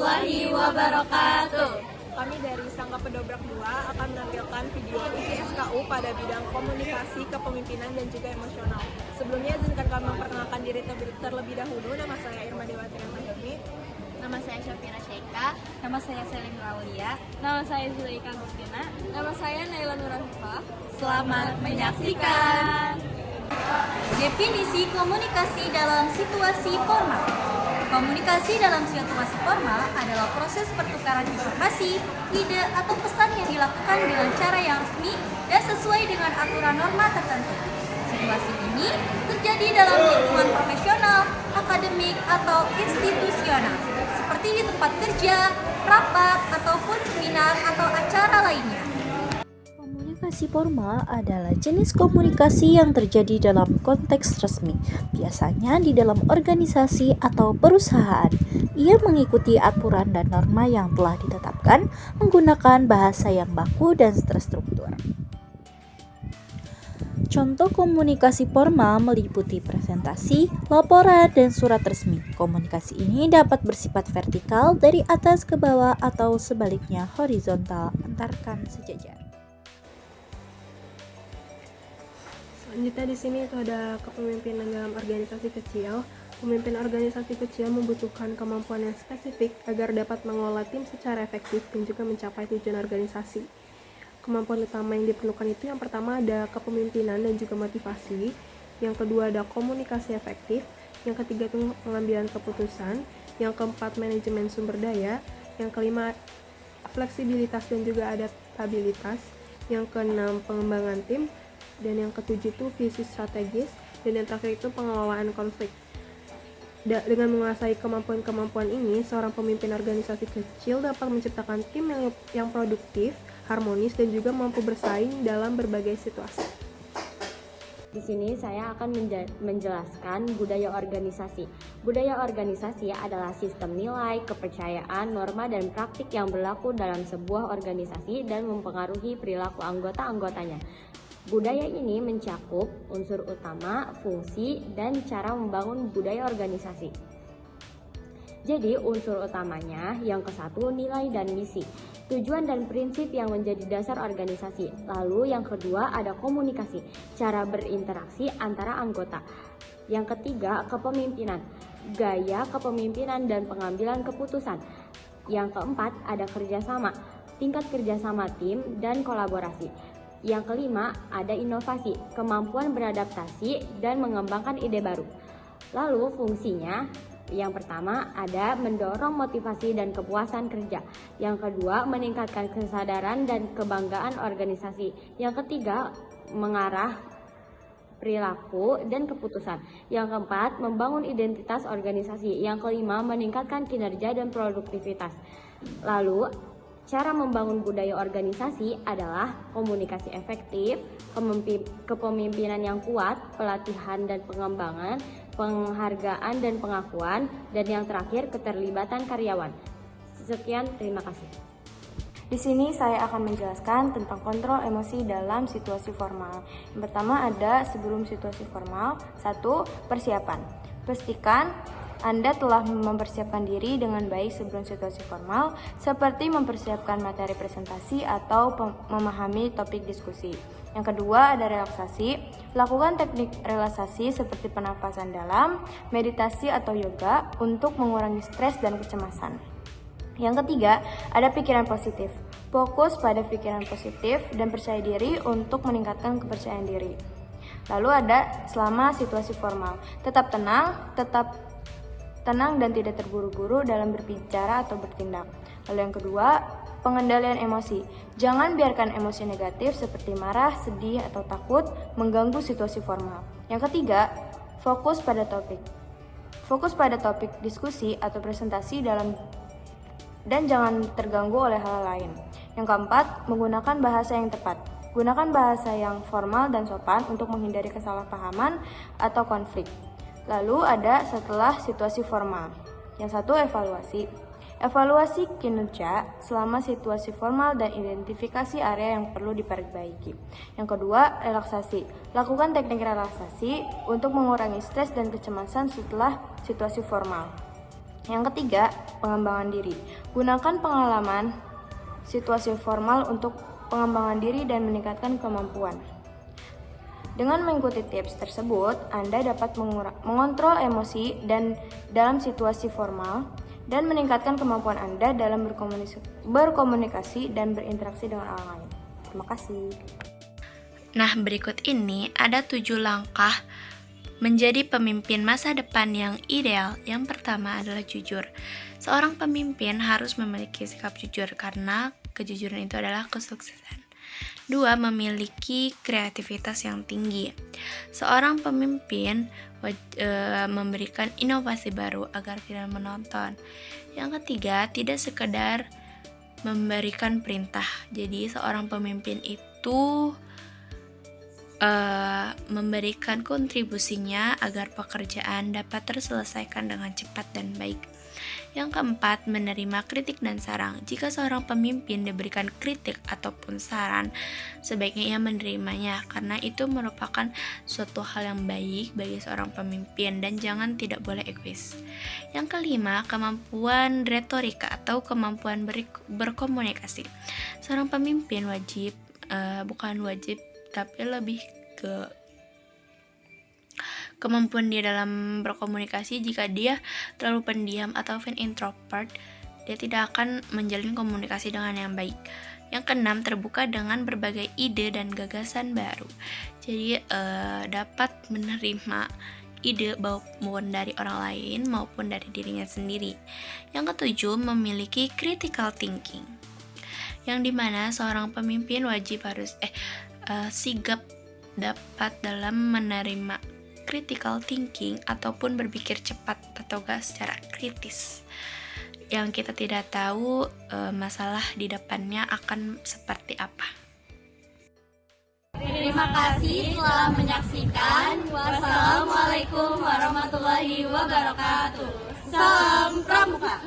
warahmatullahi wabarakatuh. Kami dari Sangga Pedobrak 2 akan menampilkan video uji SKU pada bidang komunikasi, kepemimpinan, dan juga emosional. Sebelumnya izinkan kami memperkenalkan diri terlebih dahulu. Nama saya Irma Dewati Rahmayani. Nama saya Syafira Syaika. Nama saya Selim Raulia. Nama saya Zulaika Gustina. Nama saya Naila Nurafifah. Selamat menyaksikan. Definisi komunikasi dalam situasi formal. Komunikasi dalam situasi formal adalah proses pertukaran informasi, ide, atau pesan yang dilakukan dengan cara yang resmi dan sesuai dengan aturan norma tertentu. Situasi ini terjadi dalam lingkungan profesional, akademik, atau institusional, seperti di tempat kerja, rapat, ataupun seminar atau acara lainnya. Komunikasi formal adalah jenis komunikasi yang terjadi dalam konteks resmi, biasanya di dalam organisasi atau perusahaan. Ia mengikuti aturan dan norma yang telah ditetapkan, menggunakan bahasa yang baku dan terstruktur. Contoh komunikasi formal meliputi presentasi, laporan, dan surat resmi. Komunikasi ini dapat bersifat vertikal dari atas ke bawah atau sebaliknya horizontal antarkan sejajar. Selanjutnya di sini itu ada kepemimpinan dalam organisasi kecil. Pemimpin organisasi kecil membutuhkan kemampuan yang spesifik agar dapat mengelola tim secara efektif dan juga mencapai tujuan organisasi. Kemampuan utama yang diperlukan itu yang pertama ada kepemimpinan dan juga motivasi. Yang kedua ada komunikasi efektif. Yang ketiga itu pengambilan keputusan. Yang keempat manajemen sumber daya. Yang kelima fleksibilitas dan juga adaptabilitas. Yang keenam pengembangan tim. Dan yang ketujuh itu visi strategis, dan yang terakhir itu pengelolaan konflik. Dengan menguasai kemampuan-kemampuan ini, seorang pemimpin organisasi kecil dapat menciptakan tim yang produktif, harmonis, dan juga mampu bersaing dalam berbagai situasi. Di sini saya akan menjelaskan budaya organisasi. Budaya organisasi adalah sistem nilai, kepercayaan, norma, dan praktik yang berlaku dalam sebuah organisasi dan mempengaruhi perilaku anggota-anggotanya. Budaya ini mencakup unsur utama, fungsi, dan cara membangun budaya organisasi. Jadi unsur utamanya yang ke-1 nilai dan misi, tujuan dan prinsip yang menjadi dasar organisasi. Lalu yang kedua ada komunikasi, cara berinteraksi antara anggota. Yang ketiga kepemimpinan, gaya kepemimpinan dan pengambilan keputusan. Yang keempat ada kerjasama, tingkat kerjasama tim dan kolaborasi. Yang kelima, ada inovasi, kemampuan beradaptasi dan mengembangkan ide baru. Lalu fungsinya, yang pertama ada mendorong motivasi dan kepuasan kerja. Yang kedua, meningkatkan kesadaran dan kebanggaan organisasi. Yang ketiga, mengarah perilaku dan keputusan. Yang keempat, membangun identitas organisasi. Yang kelima, meningkatkan kinerja dan produktivitas. Lalu, cara membangun budaya organisasi adalah komunikasi efektif, kepemimpinan yang kuat, pelatihan dan pengembangan, penghargaan dan pengakuan, dan yang terakhir keterlibatan karyawan. Sekian, terima kasih. Di sini saya akan menjelaskan tentang kontrol emosi dalam situasi formal. Yang pertama ada sebelum situasi formal. 1. Persiapan. Pastikan Anda telah mempersiapkan diri dengan baik sebelum situasi formal, seperti mempersiapkan materi presentasi atau memahami topik diskusi. Yang kedua ada relaksasi. Lakukan teknik relaksasi seperti pernafasan dalam, meditasi atau yoga untuk mengurangi stres dan kecemasan. Yang ketiga ada pikiran positif. Fokus pada pikiran positif dan percaya diri untuk meningkatkan kepercayaan diri. Lalu ada selama situasi formal. Tetap tenang dan tidak terburu-buru dalam berbicara atau bertindak. Lalu yang kedua, pengendalian emosi. Jangan biarkan emosi negatif seperti marah, sedih, atau takut mengganggu situasi formal. Yang ketiga, fokus pada topik. Fokus pada topik diskusi atau presentasi dan jangan terganggu oleh hal lain. Yang keempat, menggunakan bahasa yang tepat. Gunakan bahasa yang formal dan sopan untuk menghindari kesalahpahaman atau konflik. Lalu ada setelah situasi formal. Yang satu, evaluasi. Evaluasi kinerja selama situasi formal dan identifikasi area yang perlu diperbaiki. Yang kedua, relaksasi. Lakukan teknik relaksasi untuk mengurangi stres dan kecemasan setelah situasi formal. Yang ketiga, pengembangan diri. Gunakan pengalaman situasi formal untuk pengembangan diri dan meningkatkan kemampuan. Dengan mengikuti tips tersebut, Anda dapat mengontrol emosi dan dalam situasi formal dan meningkatkan kemampuan Anda dalam berkomunikasi dan berinteraksi dengan orang lain. Terima kasih. Nah, berikut ini ada 7 langkah menjadi pemimpin masa depan yang ideal. Yang pertama adalah jujur. Seorang pemimpin harus memiliki sikap jujur karena kejujuran itu adalah kesuksesan. 2. Memiliki kreativitas yang tinggi. Seorang pemimpin memberikan inovasi baru agar tidak menonton. Yang ketiga, tidak sekedar memberikan perintah. Jadi seorang pemimpin itu memberikan kontribusinya agar pekerjaan dapat terselesaikan dengan cepat dan baik. Yang keempat, menerima kritik dan saran. Jika seorang pemimpin diberikan kritik ataupun saran, sebaiknya ia menerimanya karena itu merupakan suatu hal yang baik bagi seorang pemimpin dan jangan tidak boleh egois. Yang kelima, kemampuan retorika atau kemampuan berkomunikasi. Seorang pemimpin bukan wajib tapi lebih ke kemampuan dia dalam berkomunikasi. Jika dia terlalu pendiam atau introvert, dia tidak akan menjalin komunikasi dengan yang baik. Yang keenam, terbuka dengan berbagai ide dan gagasan baru. Jadi dapat menerima ide maupun dari orang lain maupun dari dirinya sendiri. Yang ketujuh, memiliki critical thinking, yang dimana seorang pemimpin wajib harus sigap dapat dalam menerima critical thinking ataupun berpikir cepat atau secara kritis. Yang kita tidak tahu masalah di depannya akan seperti apa. Terima kasih telah menyaksikan. Wassalamualaikum warahmatullahi wabarakatuh. Salam Pramuka.